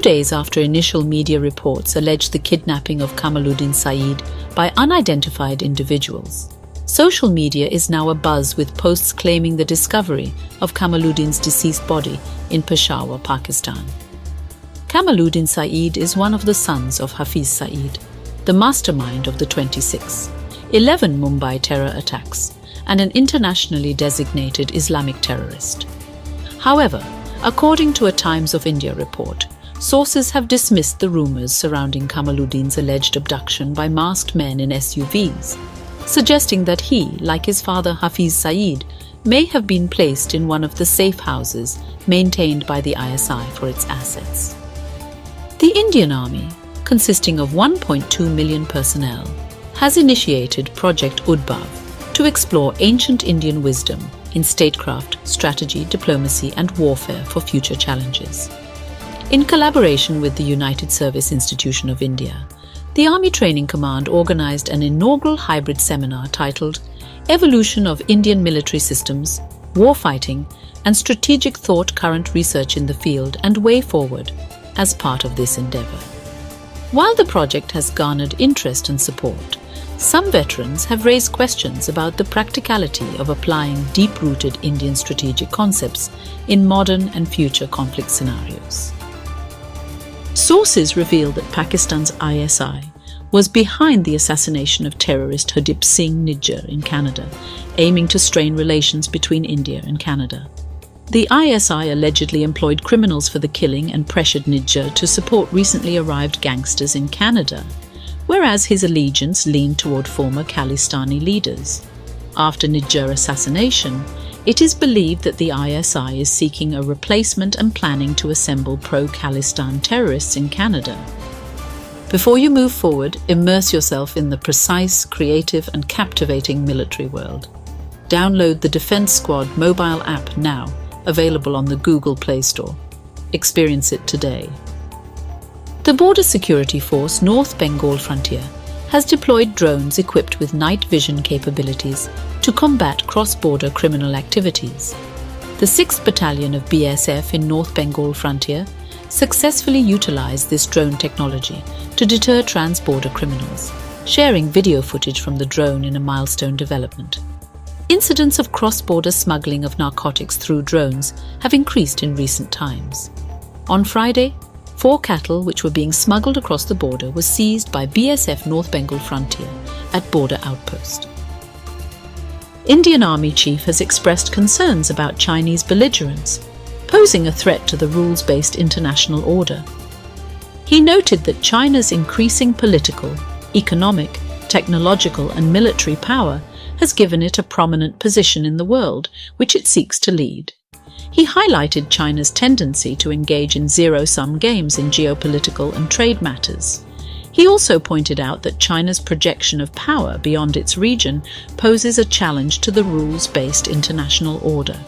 days after initial media reports alleged the kidnapping of Kamaluddin Saeed by unidentified individuals, social media is now abuzz with posts claiming the discovery of Kamaluddin's deceased body in Peshawar, Pakistan. Kamaluddin Saeed is one of the sons of Hafiz Saeed, the mastermind of the 26/11 Mumbai terror attacks and an internationally designated Islamic terrorist. However, according to a Times of India report, sources have dismissed the rumours surrounding Kamaluddin's alleged abduction by masked men in SUVs, suggesting that he, like his father Hafiz Saeed, may have been placed in one of the safe houses maintained by the ISI for its assets. The Indian Army, consisting of 1.2 million personnel, has initiated Project Udbhav to explore ancient Indian wisdom in statecraft, strategy, diplomacy and warfare for future challenges. In collaboration with the United Service Institution of India, the Army Training Command organised an inaugural hybrid seminar titled Evolution of Indian Military Systems, Warfighting and Strategic Thought Current Research in the Field and Way Forward as part of this endeavour. While the project has garnered interest and support, some veterans have raised questions about the practicality of applying deep-rooted Indian strategic concepts in modern and future conflict scenarios. Sources reveal that Pakistan's ISI was behind the assassination of terrorist Hardeep Singh Najjar in Canada, aiming to strain relations between India and Canada. The ISI allegedly employed criminals for the killing and pressured Najjar to support recently arrived gangsters in Canada, whereas his allegiance leaned toward former Pakistani leaders. After Najjar assassination, it is believed that the ISI is seeking a replacement and planning to assemble pro-Khalistan terrorists in Canada. Before you move forward, immerse yourself in the precise, creative and captivating military world. Download the Defense Squad mobile app now, available on the Google Play Store. Experience it today. The Border Security Force North Bengal Frontier has deployed drones equipped with night vision capabilities to combat cross-border criminal activities. The 6th Battalion of BSF in North Bengal Frontier successfully utilized this drone technology to deter trans-border criminals, sharing video footage from the drone in a milestone development. Incidents of cross-border smuggling of narcotics through drones have increased in recent times. On Friday, 4 cattle which were being smuggled across the border were seized by BSF North Bengal Frontier at border outpost. Indian Army Chief has expressed concerns about Chinese belligerence, posing a threat to the rules-based international order. He noted that China's increasing political, economic, technological and military power has given it a prominent position in the world, which it seeks to lead. He highlighted China's tendency to engage in zero-sum games in geopolitical and trade matters. He also pointed out that China's projection of power beyond its region poses a challenge to the rules-based international order.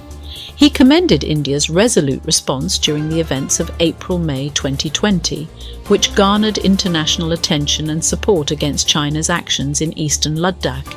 He commended India's resolute response during the events of April-May 2020, which garnered international attention and support against China's actions in eastern Ladakh